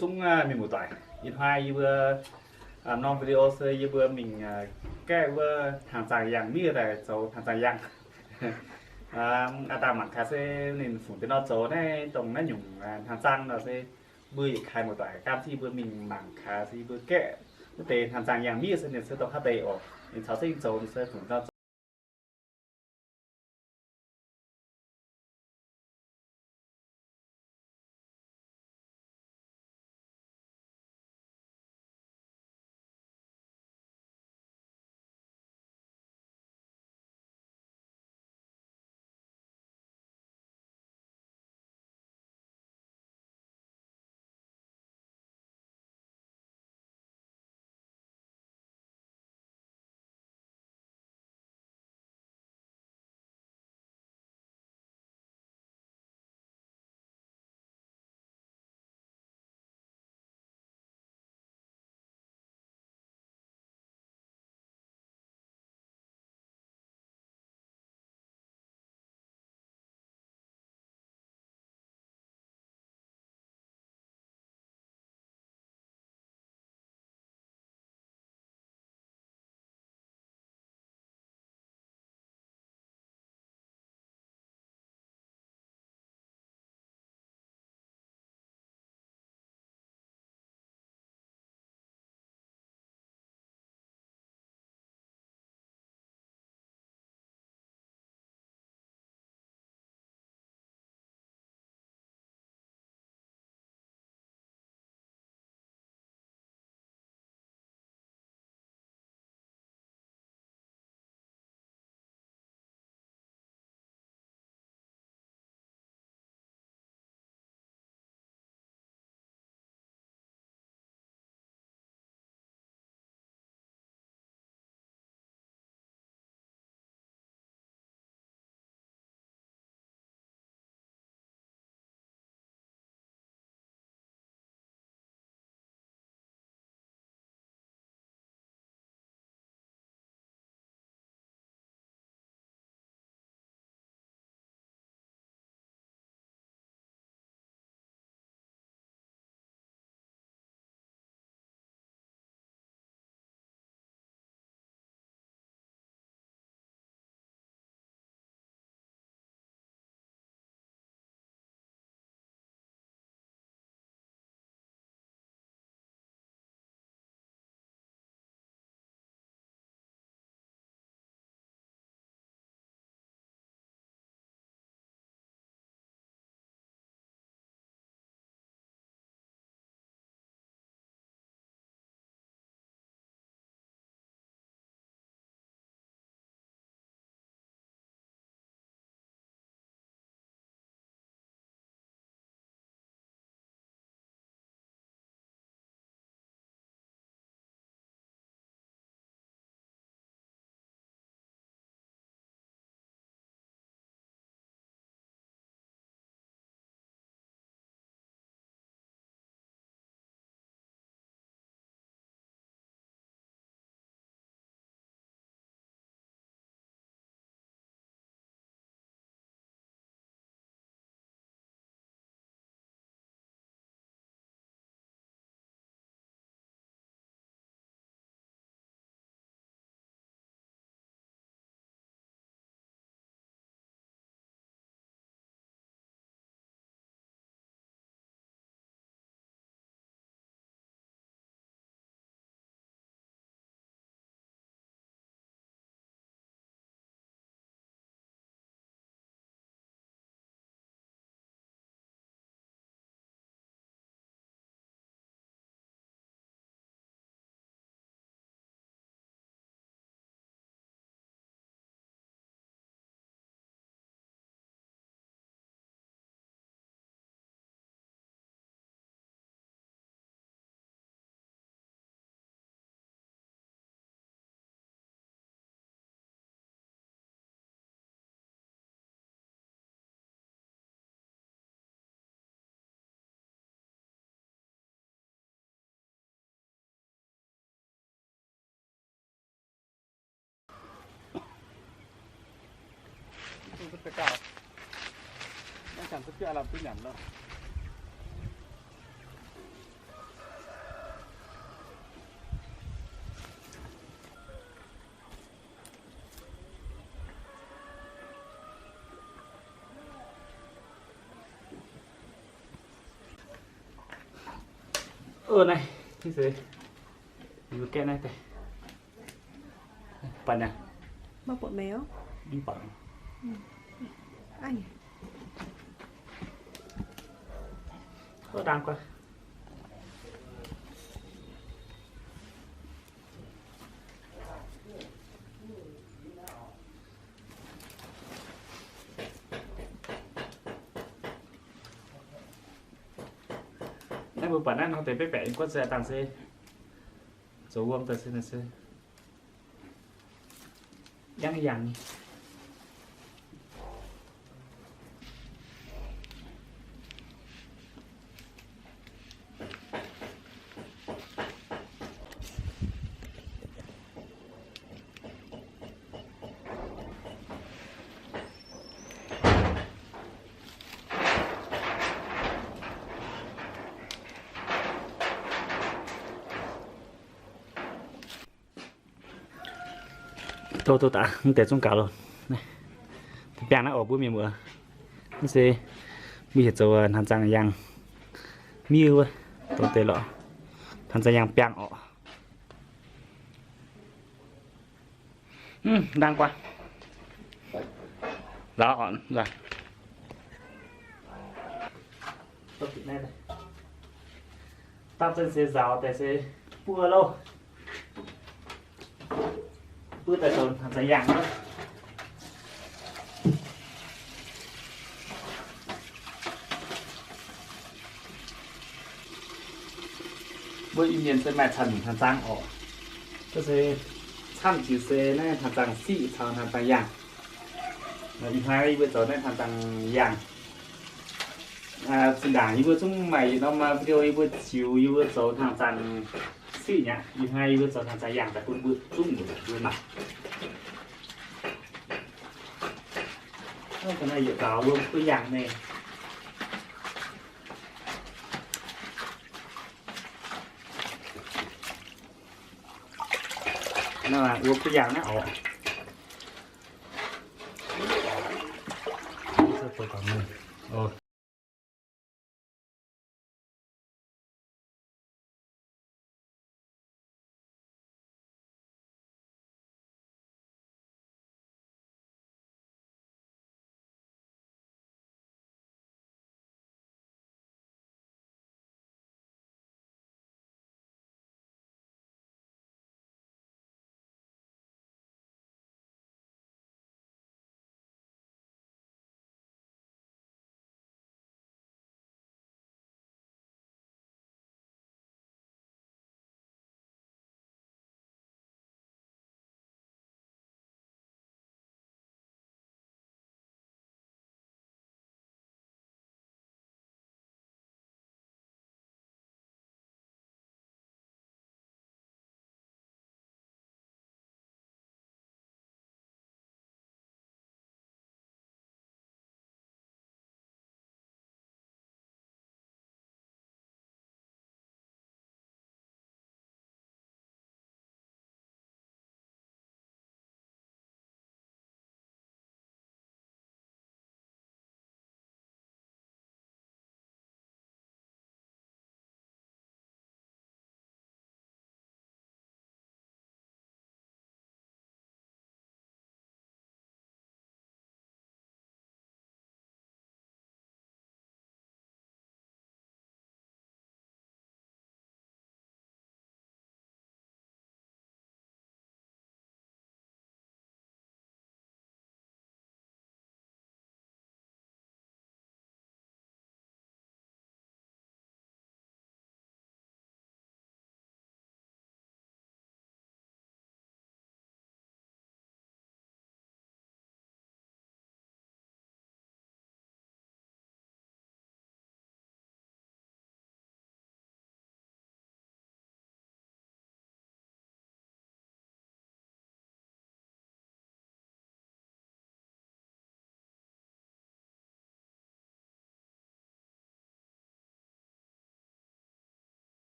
chúng mình một tuổi ít hai vừa non video xây vừa mình cái vừa hàng dài yang mi là số hàng dài yang ta mặc khá sẽ nên phủ tới nó số này tổng nó nhung hàng sang là sẽ bơi khai một tuổi cam thì vừa mình mặc khá thì vừa kẹ tề hàng dài yang mi sẽ nên sẽ tổng hát tề ở nên cháu sẽ số sẽ phủ nó tất cả nó chẳng có chuyện làm tin nhắn đâu này thế gì vừa cái này đây bạn nè Bác bột méo. đi bạn Anh. đang qua này vừa bạn ăn không thể bé bé có sẽ tăng xe số gom từ xe này xe dang dang tôi tạ không thể trong cả rồi này thì bèn nó ở bữa miền mưa nó sẽมีเหตุการณ์ทางจังยังมีเว้ยตัวเตลอทางจังยังเปียงออกดังกว่าแล้วอ่อนrồi tôi bị này này tao chân sẽ ràoแต่sẽ bua lâu bua tại tồn thằng giấy yang đó bua im nhiên sẽ mẹ thần thằng giang ởก็sẽ chăm chỉ sẽ này thằng giang xị thằng giang yang là đi hai bữa tối này thằng giang yang xin đảng như bữa chúng mày nó mà video như bữa chiều như bữa tối thằng giang xị nhá đi hai bữa tối thằng giang yang tại con bữa chung của bữa mặt cái này dự cáo luôn tôi dạng này nó là uống cái dạng nó ổ tôi còn mình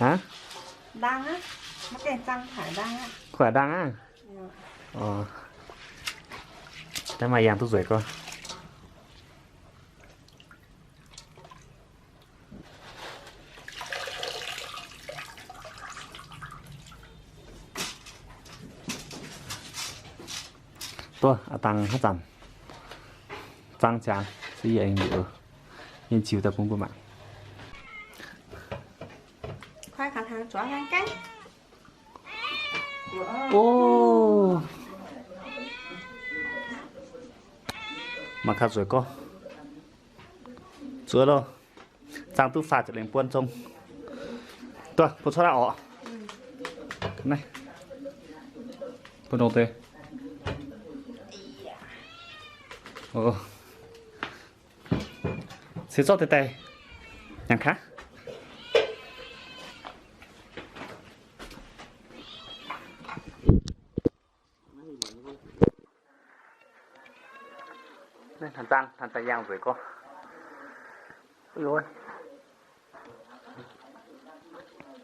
hả đang á mắc cái răng thải đang á khỏe đang á thế mà dạng tôi rồi coi tôi tăng hết dần tăng chán thì anh hiểu nên chịu tập cũng của mạng khoai khả thang chó ngang cách ô mà khát rồi cô chưa đâu trang tu phạt cho lên buôn trông tôi một số đạo này buôn đầu tê sẽ cho tay tay nhàng khác đây thằng tay giang rồi cô ôi ôi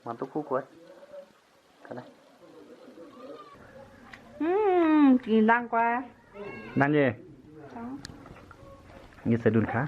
món tôi cú cuốn cái này kỳ đang qua đang gì như sẽ đun khá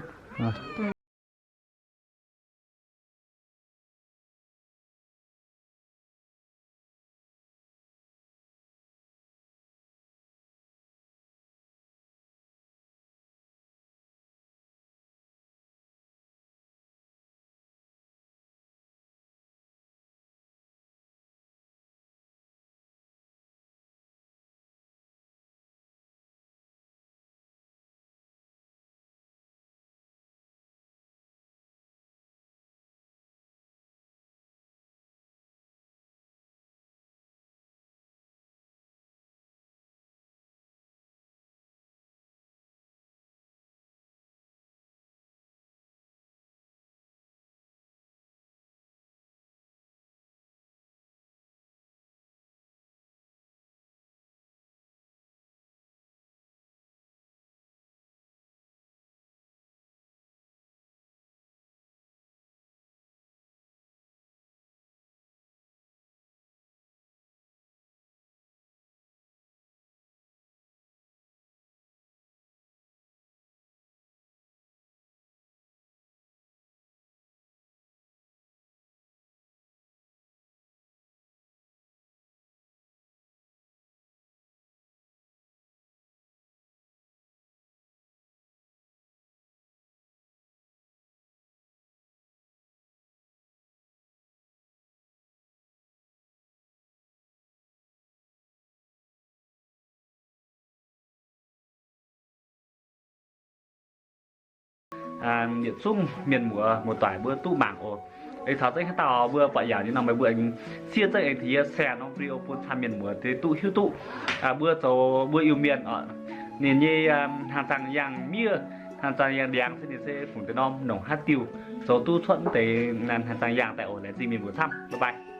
miền Trung miền mùa một tỏi bữa tu bảng ồ ấy thảo tới tàu bữa bại giả như nào mấy bữa anh chia tới anh thì xe nó rio pun tham miền mùa thì tu hiu tu bữa tàu bữa yêu miền ở nên như hàng tàng yang mía hàng tàng yang đen thì sẽ phun cái nom nồng hát tiêu số tu thuận tới hàng tàng yang tại ổ lại gì miền mùa thăm bye bye